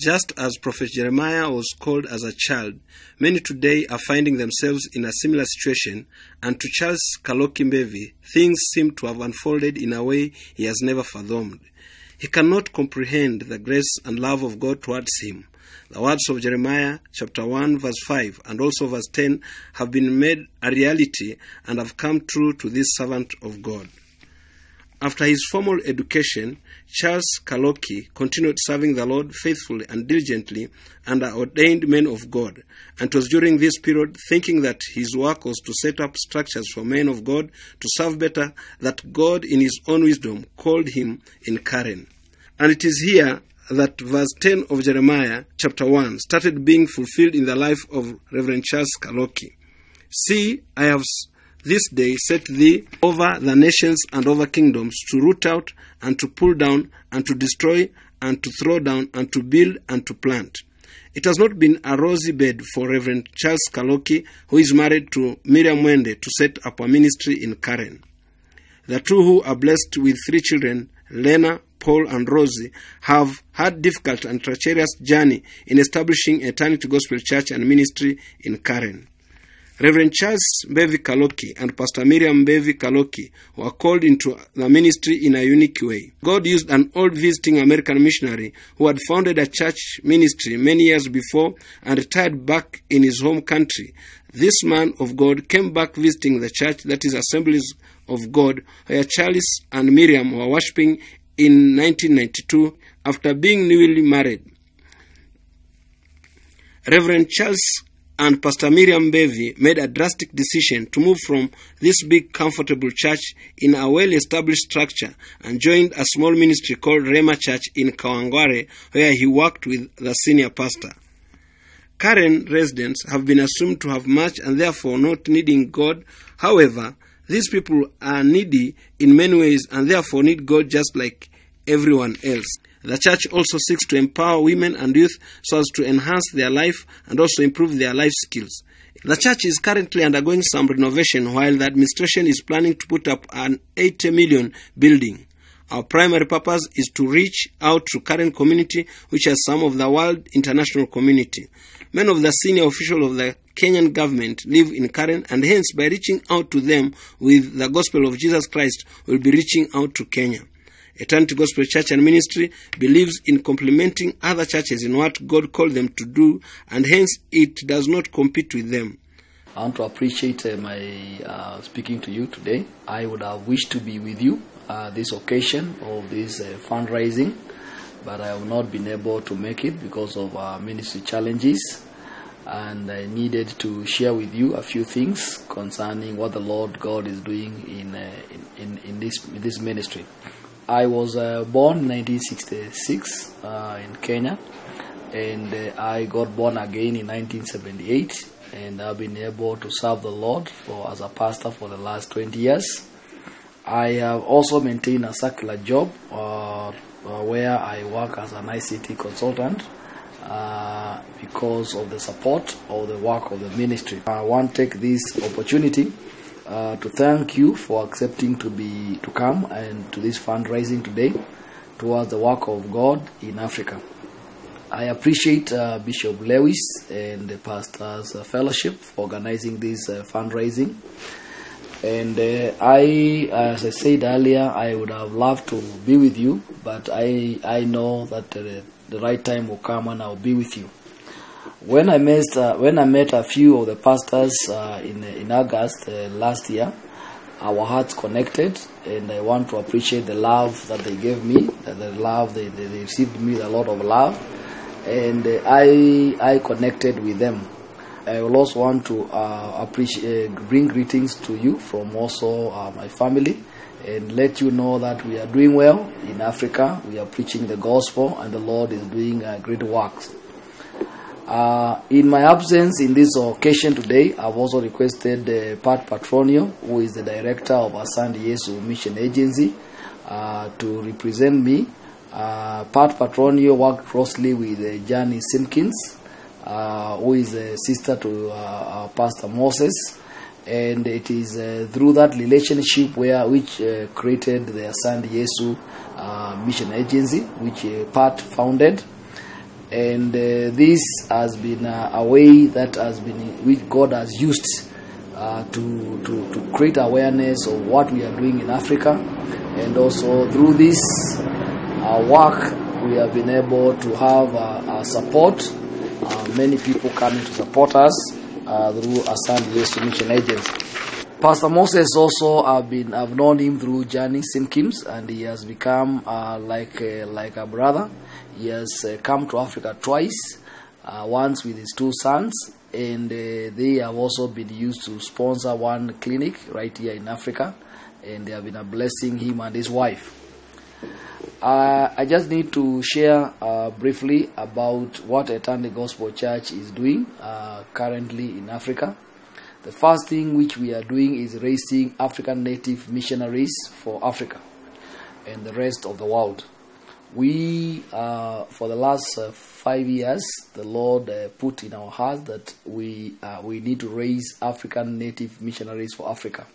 Just as Prophet Jeremiah was called as a child, many today are finding themselves in a similar situation, and to Charles Kaloki Mbevi, things seem to have unfolded in a way he has never fathomed. He cannot comprehend the grace and love of God towards him. The words of Jeremiah chapter 1 verse 5 and also verse 10 have been made a reality and have come true to this servant of God. After his formal education, Charles Kaloki continued serving the Lord faithfully and diligently under ordained men of God, and it was during this period, thinking that his work was to set up structures for men of God to serve better, that God in his own wisdom called him in Karen. And it is here that verse 10 of Jeremiah chapter 1 started being fulfilled in the life of Reverend Charles Kaloki. See, I have this day set thee over the nations and over kingdoms, to root out and to pull down and to destroy and to throw down and to build and to plant. It has not been a rosy bed for Reverend Charles Kaloki, who is married to Miriam Mwende, to set up a ministry in Karen. The two, who are blessed with 3 children, Lena, Paul and Rosie, have had difficult and treacherous journey in establishing Eternity Gospel Church and Ministry in Karen. Reverend Charles Mbevi Kaloki and Pastor Miriam Mbevi Kaloki were called into the ministry in a unique way. God used an old visiting American missionary who had founded a church ministry many years before and retired back in his home country. This man of God came back visiting the church, that is Assemblies of God, where Charles and Miriam were worshipping in 1992 after being newly married. Reverend Charles and Pastor Miriam Mbevi made a drastic decision to move from this big, comfortable church in a well-established structure and joined a small ministry called Rema Church in Kawangware, where he worked with the senior pastor. Karen residents have been assumed to have much and therefore not needing God. However, these people are needy in many ways and therefore need God just like everyone else. The church also seeks to empower women and youth so as to enhance their life and also improve their life skills. The church is currently undergoing some renovation, while the administration is planning to put up an 80 million building. Our primary purpose is to reach out to Karen community, which has some of the world international community. Many of the senior officials of the Kenyan government live in Karen, and hence by reaching out to them with the gospel of Jesus Christ, we'll be reaching out to Kenya. Eternity Gospel Church and Ministry believes in complementing other churches in what God called them to do, and hence it does not compete with them. I want to appreciate my speaking to you today. I would have wished to be with you this occasion of this fundraising, but I have not been able to make it because of ministry challenges, and I needed to share with you a few things concerning what the Lord God is doing in this ministry. I was born in 1966 in Kenya, and I got born again in 1978, and I've been able to serve the Lord as a pastor for the last 20 years. I have also maintained a secular job where I work as an ICT consultant because of the support of the work of the ministry. I want to take this opportunity to thank you for accepting to come and to this fundraising today towards the work of God in Africa. I appreciate Bishop Lewis and the Pastors Fellowship for organizing this fundraising. And as I said earlier, I would have loved to be with you, but I know that the right time will come and I'll be with you. When I met a few of the pastors in August last year, our hearts connected, and I want to appreciate the love that they gave me, the love they received me, a lot of love, and I connected with them. I will also want to bring greetings to you from also my family, and let you know that we are doing well in Africa. We are preaching the gospel, and the Lord is doing great works. In my absence in this occasion today, I've also requested Pat Patronio, who is the director of Asante Yesu Mission Agency, to represent me. Pat Patronio worked closely with Janice Simpkins, who is a sister to Pastor Moses, and it is through that relationship which created the Asante Yesu Mission Agency, which Pat founded. And this has been a way that has been, which God has used to create awareness of what we are doing in Africa. And also through this work, we have been able to have support. Many people coming to support us through Asante Yesu Mission Agency. Pastor Moses also I've known him through Johnny Simpkins, and he has become like a brother. He has come to Africa twice, once with his two sons, and they have also been used to sponsor one clinic right here in Africa, and they have been a blessing, him and his wife. I just need to share briefly about what Eternity Gospel Church is doing currently in Africa. The first thing which we are doing is raising African native missionaries for Africa and the rest of the world. We, for the last 5 years, the Lord put in our hearts that we need to raise African native missionaries for Africa.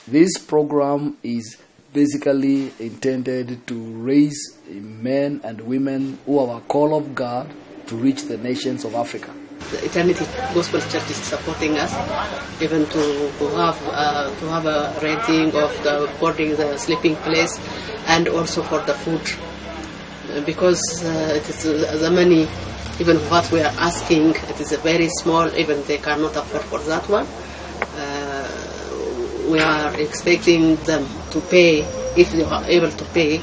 This program is basically intended to raise men and women who have a call of God to reach the nations of Africa. The Eternity Gospel Church is supporting us, even to have a renting of the boarding, the sleeping place, and also for the food, because it is the money. Even what we are asking, it is very small. Even they cannot afford for that one. We are expecting them to pay, if they are able to pay,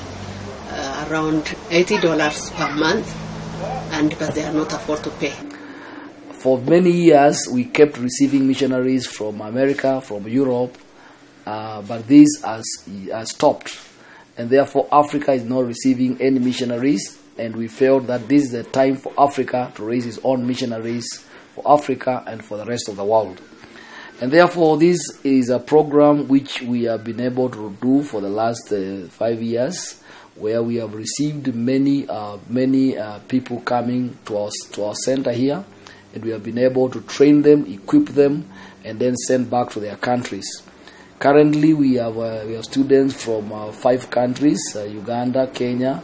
around $80 per month, but they are not afford to pay. For many years, we kept receiving missionaries from America, from Europe, but this has stopped. And therefore, Africa is not receiving any missionaries, and we felt that this is the time for Africa to raise its own missionaries for Africa and for the rest of the world. And therefore, this is a program which we have been able to do for the last 5 years, where we have received many people coming to our center here. And we have been able to train them, equip them, and then send back to their countries. Currently, we have students from 5 countries: Uganda, Kenya,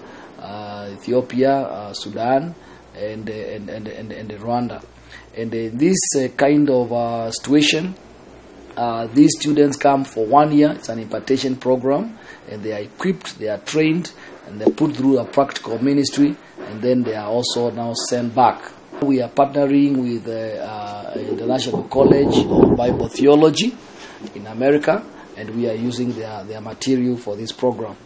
Ethiopia, Sudan, and Rwanda. And in this kind of situation, these students come for 1 year. It's an impartation program, and they are equipped, they are trained, and they are put through a practical ministry, and then they are also now sent back. We are partnering with the International College of Bible Theology in America, and we are using their material for this program.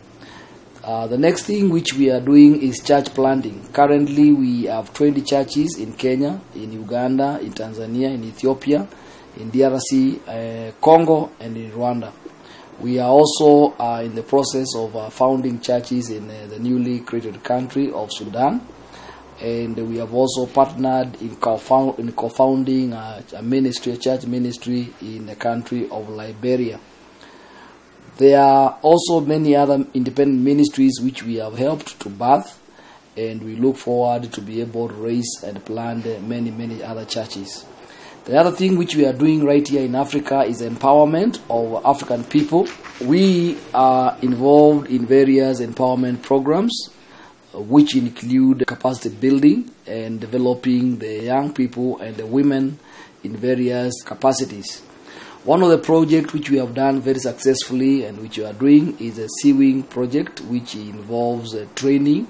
The next thing which we are doing is church planting. Currently, we have 20 churches in Kenya, in Uganda, in Tanzania, in Ethiopia, in DRC, Congo, and in Rwanda. We are also in the process of founding churches in the newly created country of Sudan. And we have also partnered in co-founding a church ministry in the country of Liberia. There are also many other independent ministries which we have helped to birth, and we look forward to be able to raise and plant many other churches. The other thing which we are doing right here in Africa is empowerment of African people. We are involved in various empowerment programs, which include capacity building and developing the young people and the women in various capacities. One of the projects which we have done very successfully and which we are doing is a sewing project, which involves training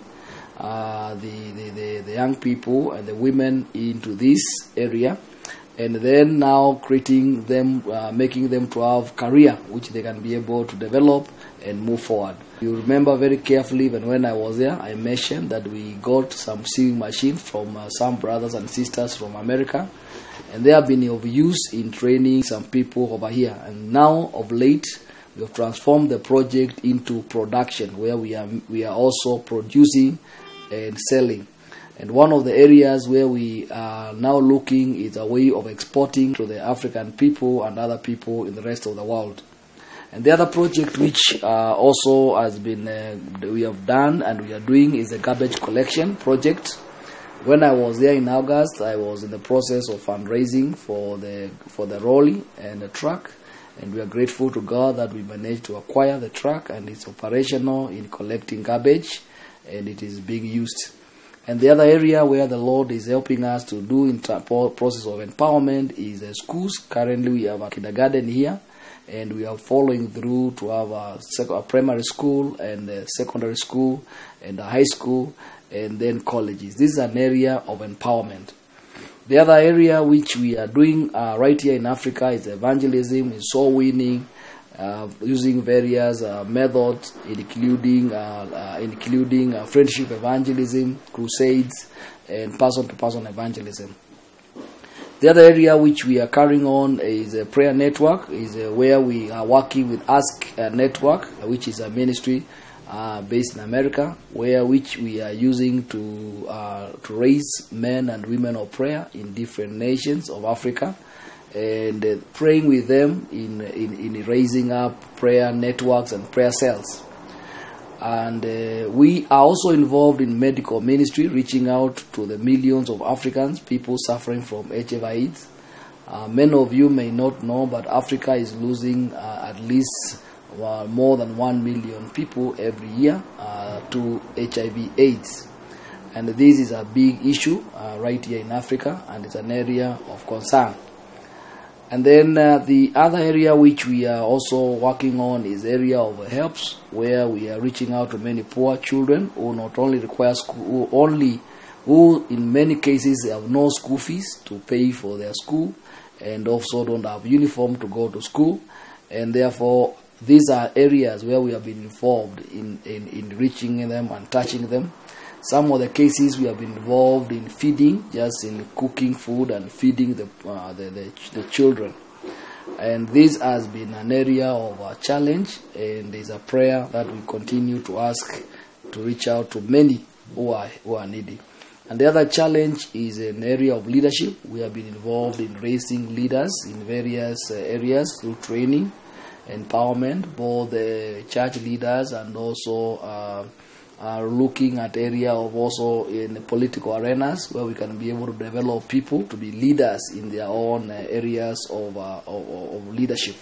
the young people and the women into this area, and then now creating them, making them to have career which they can be able to develop and move forward. You remember very carefully even when I was there, I mentioned that we got some sewing machines from some brothers and sisters from America, and they have been of use in training some people over here. And now, of late, we have transformed the project into production, where we are also producing and selling. And one of the areas where we are now looking is a way of exporting to the African people and other people in the rest of the world. And the other project which also has been we have done and we are doing is the garbage collection project. When I was there in August, I was in the process of fundraising for the rolly and the truck, and we are grateful to God that we managed to acquire the truck, and it's operational in collecting garbage, and it is being used. And the other area where the Lord is helping us to do in process of empowerment is schools. Currently we have a kindergarten here, and we are following through to have a primary school and a secondary school and a high school and then colleges. This is an area of empowerment. The other area which we are doing right here in Africa is evangelism, is soul winning, using various methods, including friendship evangelism, crusades, and person-to-person evangelism. The other area which we are carrying on is a prayer network, is where we are working with Ask Network, which is a ministry based in America, which we are using to raise men and women of prayer in different nations of Africa, and praying with them in raising up prayer networks and prayer cells. And we are also involved in medical ministry, reaching out to the millions of Africans, people suffering from HIV/AIDS. Many of you may not know, but Africa is losing at least more than 1 million people every year to HIV/AIDS. And this is a big issue right here in Africa, and it's an area of concern. And then the other area which we are also working on is area of helps, where we are reaching out to many poor children who not only require school, who in many cases have no school fees to pay for their school, and also don't have uniform to go to school, and therefore these are areas where we have been involved in reaching them and touching them. Some of the cases we have been involved in feeding, just in cooking food and feeding the children. And this has been an area of challenge, and there's a prayer that we continue to ask to reach out to many who are needy. And the other challenge is an area of leadership. We have been involved in raising leaders in various areas through training, empowerment, both church leaders and also are looking at area of also in the political arenas, where we can be able to develop people to be leaders in their own areas of leadership.